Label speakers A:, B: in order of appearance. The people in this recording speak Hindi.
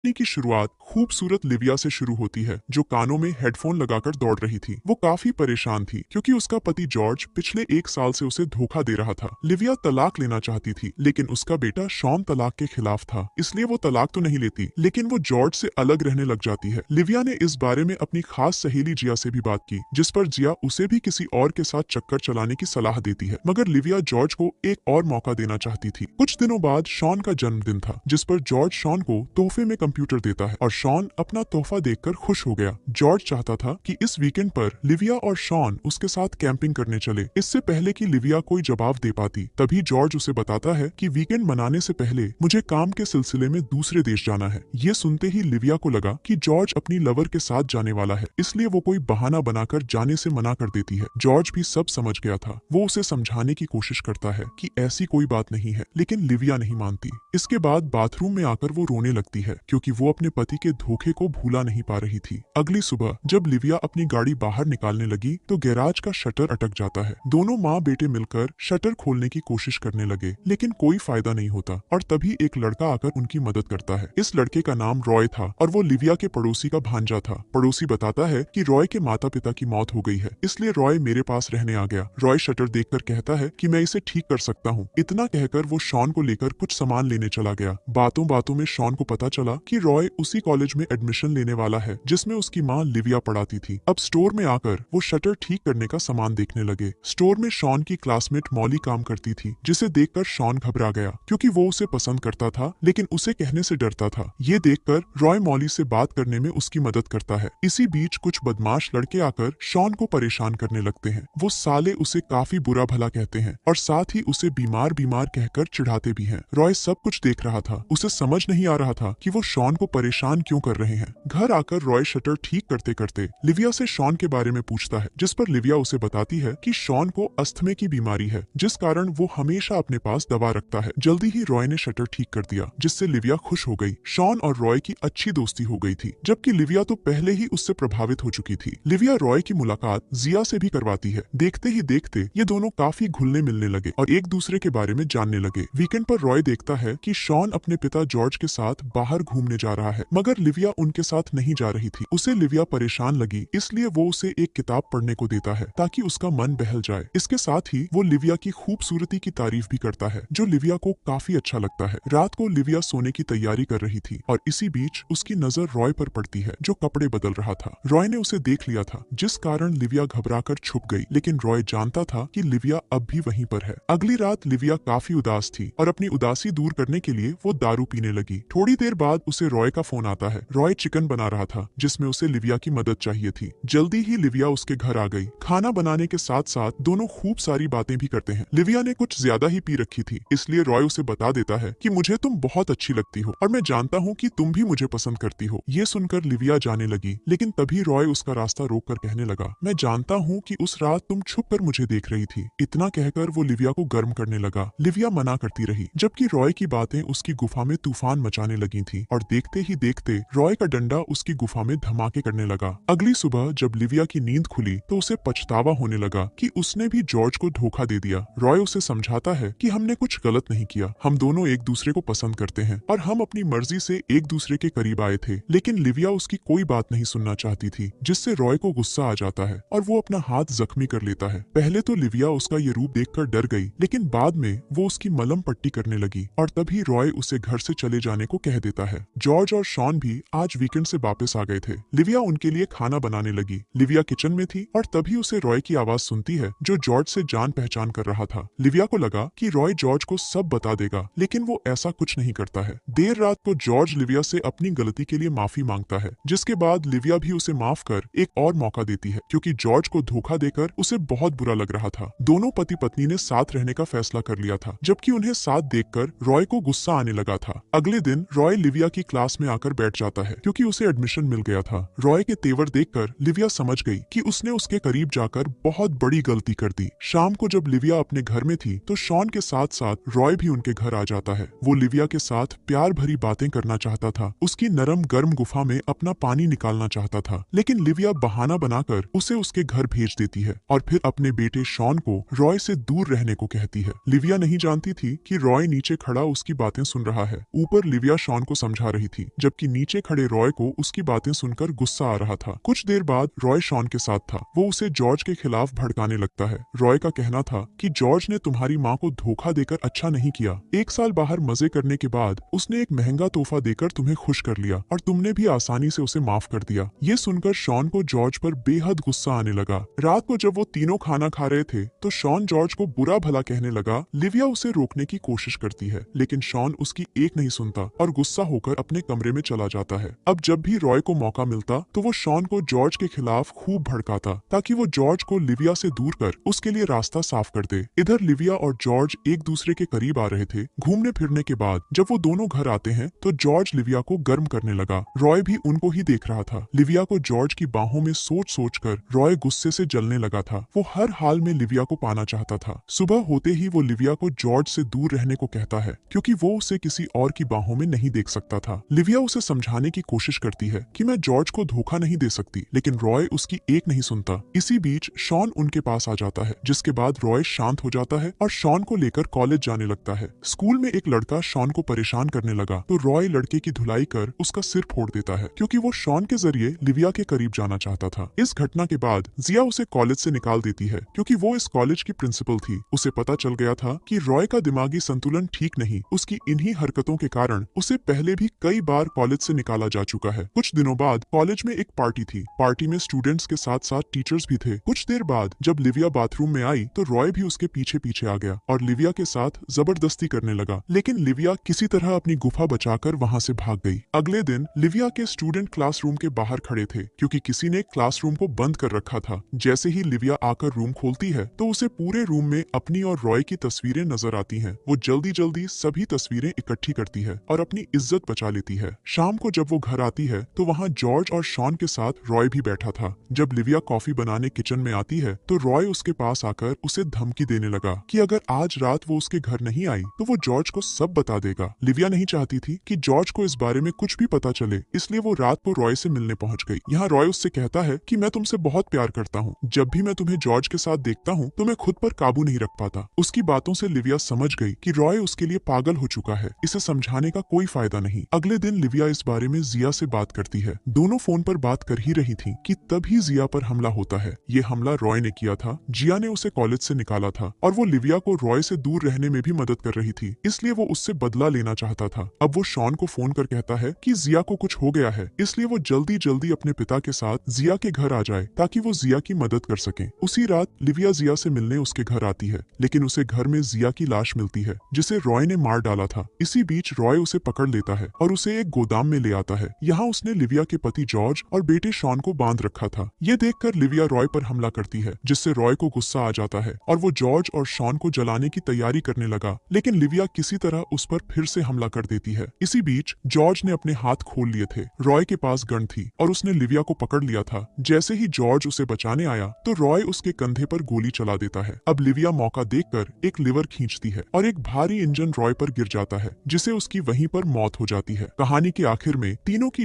A: कहानी की शुरुआत खूबसूरत लिविया से शुरू होती है, जो कानों में हेडफोन लगाकर दौड़ रही थी। वो काफी परेशान थी क्योंकि उसका पति जॉर्ज पिछले 1 साल से उसे धोखा दे रहा था। लिविया तलाक लेना चाहती थी, लेकिन उसका बेटा शॉन तलाक के खिलाफ था, इसलिए वो तलाक तो नहीं लेती, लेकिन वो जॉर्ज से अलग रहने लग जाती है। लिविया ने इस बारे में अपनी खास सहेली जिया से भी बात की, जिस पर जिया उसे भी किसी और के साथ चक्कर चलाने की सलाह देती है। मगर लिविया जॉर्ज को एक और मौका देना चाहती थी। कुछ दिनों बाद शॉन का जन्मदिन था, जिस पर जॉर्ज शॉन को तोहफे में कंप्यूटर देता है और शॉन अपना तोहफा देखकर खुश हो गया। जॉर्ज चाहता था कि इस वीकेंड पर लिविया और शॉन उसके साथ कैंपिंग करने चले। इससे पहले कि लिविया कोई जवाब दे पाती, तभी जॉर्ज उसे बताता है कि वीकेंड मनाने से पहले मुझे काम के सिलसिले में दूसरे देश जाना है। ये सुनते ही लिविया को लगा कि जॉर्ज अपनी लवर के साथ जाने वाला है, इसलिए वो कोई बहाना बनाकर जाने से मना कर देती है। जॉर्ज भी सब समझ गया था। वो उसे समझाने की कोशिश करता है कि ऐसी कोई बात नहीं है, लेकिन लिविया नहीं मानती। इसके बाद बाथरूम में आकर वो रोने लगती है, क्योंकि वो अपने पति के धोखे को भूला नहीं पा रही थी। अगली सुबह जब लिविया अपनी गाड़ी बाहर निकालने लगी, तो गैराज का शटर अटक जाता है। दोनों माँ बेटे मिलकर शटर खोलने की कोशिश करने लगे, लेकिन कोई फायदा नहीं होता। और तभी एक लड़का आकर उनकी मदद करता है। इस लड़के का नाम रॉय था और वो लिविया के पड़ोसी का भांजा था। पड़ोसी बताता है कि रॉय के माता पिता की मौत हो गई है, इसलिए रॉय मेरे पास रहने आ गया। रॉय शटर देखकर कहता है कि मैं इसे ठीक कर सकता हूँ। इतना कहकर वो शॉन को लेकर कुछ सामान लेने चला गया। बातों बातों में शॉन को पता चला कि रॉय उसी कॉलेज में एडमिशन लेने वाला है, जिसमें उसकी माँ लिविया पढ़ाती थी। अब स्टोर में आकर वो शटर ठीक करने का सामान देखने लगे। स्टोर में शॉन की क्लासमेट मॉली काम करती थी, जिसे देखकर शॉन घबरा गया, क्योंकि वो उसे पसंद करता था, लेकिन उसे कहने से डरता था। ये देखकर रॉय मॉली से बात करने में उसकी मदद करता है। इसी बीच कुछ बदमाश लड़के आकर शॉन को परेशान करने लगते हैं। वो साले उसे काफी बुरा भला कहते हैं और साथ ही उसे बीमार बीमार कहकर चिढ़ाते भी हैं। रॉय सब कुछ देख रहा था। उसे समझ नहीं आ रहा था कि वो शॉन को परेशान क्यों कर रहे हैं। घर आकर रॉय शटर ठीक करते करते लिविया से शॉन के बारे में पूछता है, जिस पर लिविया उसे बताती है कि शॉन को अस्थमे की बीमारी है, जिस कारण वो हमेशा अपने पास दवा रखता है। जल्दी ही रॉय ने शटर ठीक कर दिया, जिससे लिविया खुश हो गई। शॉन और रॉय की अच्छी दोस्ती हो गई थी, जबकि लिविया तो पहले ही उससे प्रभावित हो चुकी थी। लिविया रॉय की मुलाकात जिया से भी करवाती है। देखते ही देखते ये दोनों काफी घुलने मिलने लगे और एक दूसरे के बारे में जानने लगे। वीकेंड पर रॉय देखता है कि शॉन अपने पिता जॉर्ज के साथ बाहर घूमने जा रहा है, मगर लिविया उनके साथ नहीं जा रही थी। उसे लिविया परेशान लगी, इसलिए वो उसे एक किताब पढ़ने को देता है, ताकि उसका मन बहल जाए। इसके साथ ही वो लिविया की खूबसूरती की तारीफ भी करता है, जो लिविया को काफी अच्छा लगता है। रात को लिविया सोने की तैयारी कर रही थी और इसी बीच उसकी नजर रॉय पर पड़ती है, जो कपड़े बदल रहा था। रॉय ने उसे देख लिया था, जिस कारण लिविया घबराकर छुप गई, लेकिन रॉय जानता था कि लिविया अब भी वहीं पर है। अगली रात लिविया काफी उदास थी और अपनी उदासी दूर करने के लिए वो दारू पीने लगी। थोड़ी देर बाद उसे रॉय का फोन आता है। रॉय चिकन बना रहा था, जिसमें उसे लिविया की मदद चाहिए थी। जल्दी ही लिविया उसके घर आ गई। खाना बनाने के साथ साथ दोनों खूब सारी बातें भी करते हैं। लिविया ने कुछ ज्यादा ही पी रखी थी, इसलिए रॉय उसे बता देता है कि मुझे तुम बहुत अच्छी लगती हो और मैं जानता हूँ कि तुम भी मुझे पसंद करती हो। ये सुनकर लिविया जाने लगी, लेकिन तभी रॉय उसका रास्ता रोककर कहने लगा, मैं जानता हूँ कि उस रात तुम छुप कर मुझे देख रही थी। इतना कहकर वो लिविया को गर्म करने लगा। लिविया मना करती रही, जबकि रॉय की बातें उसकी गुफा में तूफान मचाने लगी थी और देखते ही देखते रॉय का डंडा उसकी गुफा में धमाके करने लगा। अगली सुबह जब लिविया की नींद खुली, तो उसे पछतावा होने लगा कि उसने भी जॉर्ज को धोखा दे दिया। रॉय उसे समझाता है कि हमने कुछ गलत नहीं किया, हम दोनों एक दूसरे को पसंद करते हैं और हम अपनी मर्जी से एक दूसरे के करीब आए थे। लेकिन लिविया उसकी कोई बात नहीं सुनना चाहती थी, जिससे रॉय को गुस्सा आ जाता है और वो अपना हाथ जख्मी कर लेता है। पहले तो लिविया उसका ये रूप देखकर डर गई, लेकिन बाद में वो उसकी मलहम पट्टी करने लगी और तभी रॉय उसे घर से चले जाने को कह देता है। जॉर्ज और शॉन भी आज वीकेंड से वापस आ गए थे। लिविया उनके लिए खाना बनाने लगी। लिविया किचन में थी और तभी उसे रॉय की आवाज सुनती है, जो जॉर्ज से जान पहचान कर रहा था। लिविया को लगा कि रॉय जॉर्ज को सब बता देगा, लेकिन वो ऐसा कुछ नहीं करता है। देर रात को जॉर्ज लिविया से अपनी गलती के लिए माफी मांगता है, जिसके बाद लिविया भी उसे माफ कर एक और मौका देती है, क्योंकि जॉर्ज को धोखा देकर उसे बहुत बुरा लग रहा था। दोनों पति पत्नी ने साथ रहने का फैसला कर लिया था, जबकि उन्हें साथ देखकर रॉय को गुस्सा आने लगा था। अगले दिन रॉय लिविया की क्लास में आकर बैठ जाता है, क्योंकि उसे एडमिशन मिल गया था। रॉय के तेवर देखकर लिविया समझ गई कि उसने उसके करीब जाकर बहुत बड़ी गलती कर दी। शाम को जब लिविया अपने घर में थी, तो शॉन के साथ साथ रॉय भी उनके घर आ जाता है। वो लिविया के साथ प्यार भरी बातें करना चाहता था, उसकी नरम गर्म गुफा में अपना पानी निकालना चाहता था, लेकिन लिविया बहाना बनाकर उसे उसके घर भेज देती है और फिर अपने बेटे शॉन को रॉय से दूर रहने को कहती है। लिविया नहीं जानती थी कि रॉय नीचे खड़ा उसकी बातें सुन रहा है। ऊपर लिविया शॉन को समझा खा रही थी, जबकि नीचे खड़े रॉय को उसकी बातें सुनकर गुस्सा आ रहा था। कुछ देर बाद रॉय शॉन के साथ था। वो उसे जॉर्ज के खिलाफ भड़काने लगता है। रॉय का कहना था कि जॉर्ज ने तुम्हारी माँ को धोखा देकर अच्छा नहीं किया। 1 साल बाहर मजे करने के बाद उसने एक महंगा तोहफा देकर तुम्हें खुश कर लिया और तुमने भी आसानी से उसे माफ कर दिया। ये सुनकर शॉन को जॉर्ज पर बेहद गुस्सा आने लगा। रात को जब वो तीनों खाना खा रहे थे तो शॉन जॉर्ज को बुरा भला कहने लगा। लिविया उसे रोकने की कोशिश करती है, लेकिन शॉन उसकी एक नहीं सुनता और गुस्सा होकर अपने कमरे में चला जाता है। अब जब भी रॉय को मौका मिलता तो वो शॉन को जॉर्ज के खिलाफ खूब भड़काता ताकि वो जॉर्ज को लिविया से दूर कर उसके लिए रास्ता साफ कर दे। इधर लिविया और जॉर्ज एक दूसरे के करीब आ रहे थे। घूमने फिरने के बाद जब वो दोनों घर आते हैं तो जॉर्ज लिविया को गर्म करने लगा। रॉय भी उनको ही देख रहा था। लिविया को जॉर्ज की बाहों में सोच सोच कर रॉय गुस्से से जलने लगा था। वो हर हाल में लिविया को पाना चाहता था। सुबह होते ही वो लिविया को जॉर्ज से दूर रहने को कहता है, क्योंकि वो उसे किसी और की बाहों में नहीं देख सकता था। लिविया उसे समझाने की कोशिश करती है कि मैं जॉर्ज को धोखा नहीं दे सकती, लेकिन रॉय उसकी एक नहीं सुनता। इसी बीच शॉन उनके पास आ जाता है, जिसके बाद रॉय शांत हो जाता है और शॉन को लेकर कॉलेज जाने लगता है। स्कूल में एक लड़का शॉन को परेशान करने लगा तो रॉय लड़के की धुलाई कर उसका सिर फोड़ देता है, क्योंकि वो शॉन के जरिए लिविया के करीब जाना चाहता था। इस घटना के बाद जिया उसे कॉलेज से निकाल देती है, क्योंकि वो इस कॉलेज की प्रिंसिपल थी। उसे पता चल गया था कि रॉय का दिमागी संतुलन ठीक नहीं। उसकी इन्हीं हरकतों के कारण उसे पहले भी कई बार कॉलेज से निकाला जा चुका है। कुछ दिनों बाद कॉलेज में एक पार्टी थी। पार्टी में स्टूडेंट्स के साथ साथ टीचर्स भी थे। कुछ देर बाद जब लिविया बाथरूम में आई तो रॉय भी उसके पीछे पीछे आ गया और लिविया के साथ जबरदस्ती करने लगा, लेकिन लिविया किसी तरह अपनी गुफा बचाकर वहां से भाग गई। अगले दिन लिविया के स्टूडेंट क्लासरूम के बाहर खड़े थे, क्योंकि किसी ने क्लासरूम को बंद कर रखा था। जैसे ही लिविया आकर रूम खोलती है तो उसे पूरे रूम में अपनी और रॉय की तस्वीरें नजर आती हैं। वो जल्दी जल्दी सभी तस्वीरें इकट्ठी करती है और अपनी इज्जत बचा लेती है। शाम को जब वो घर आती है तो वहाँ जॉर्ज और शॉन के साथ रॉय भी बैठा था। जब लिविया कॉफी बनाने किचन में आती है तो रॉय उसके पास आकर उसे धमकी देने लगा कि अगर आज रात वो उसके घर नहीं आई तो वो जॉर्ज को सब बता देगा। लिविया नहीं चाहती थी कि जॉर्ज को इस बारे में कुछ भी पता चले, इसलिए वो रात को रॉय से मिलने पहुंच गई। यहाँ रॉय उससे कहता है कि मैं तुमसे बहुत प्यार करता हूँ। जब भी मैं तुम्हें जॉर्ज के साथ देखता हूँ तो मैं खुद पर काबू नहीं रख पाता। उसकी बातों से लिविया समझ गई कि रॉय उसके लिए पागल हो चुका है। इसे समझाने का कोई फायदा नहीं। अगले दिन लिविया इस बारे में जिया से बात करती है। दोनों फोन पर बात कर ही रही थी कि तभी जिया पर हमला होता है। ये हमला रॉय ने किया था। जिया ने उसे कॉलेज से निकाला था और वो लिविया को रॉय से दूर रहने में भी मदद कर रही थी, इसलिए वो उससे बदला लेना चाहता था। अब वो शॉन को फोन कर कहता है कि जिया को कुछ हो गया है, इसलिए वो जल्दी जल्दी अपने पिता के साथ जिया के घर आ जाए ताकि वो जिया की मदद कर सके। उसी रात लिविया जिया से मिलने उसके घर आती है, लेकिन उसे घर में जिया की लाश मिलती है, जिसे रॉय ने मार डाला था। इसी बीच रॉय उसे पकड़ लेता है और उसे एक गोदाम में ले आता है। यहाँ उसने लिविया के पति जॉर्ज और बेटे शॉन को बांध रखा था। ये देखकर लिविया रॉय पर हमला करती है, जिससे रॉय को गुस्सा आ जाता है और वो जॉर्ज और शॉन को जलाने की तैयारी करने लगा, लेकिन लिविया किसी तरह उस पर फिर से हमला कर देती है। इसी बीच जॉर्ज ने अपने हाथ खोल लिए थे। रॉय के पास गन थी और उसने लिविया को पकड़ लिया था। जैसे ही जॉर्ज उसे बचाने आया तो रॉय उसके कंधे पर गोली चला देता है। अब लिविया मौका देखकर एक लिवर खींचती है और एक भारी इंजन रॉय पर गिर जाता है, जिसे उसकी वहीं पर मौत हो जाती है। कहानी के आखिर में तीनों की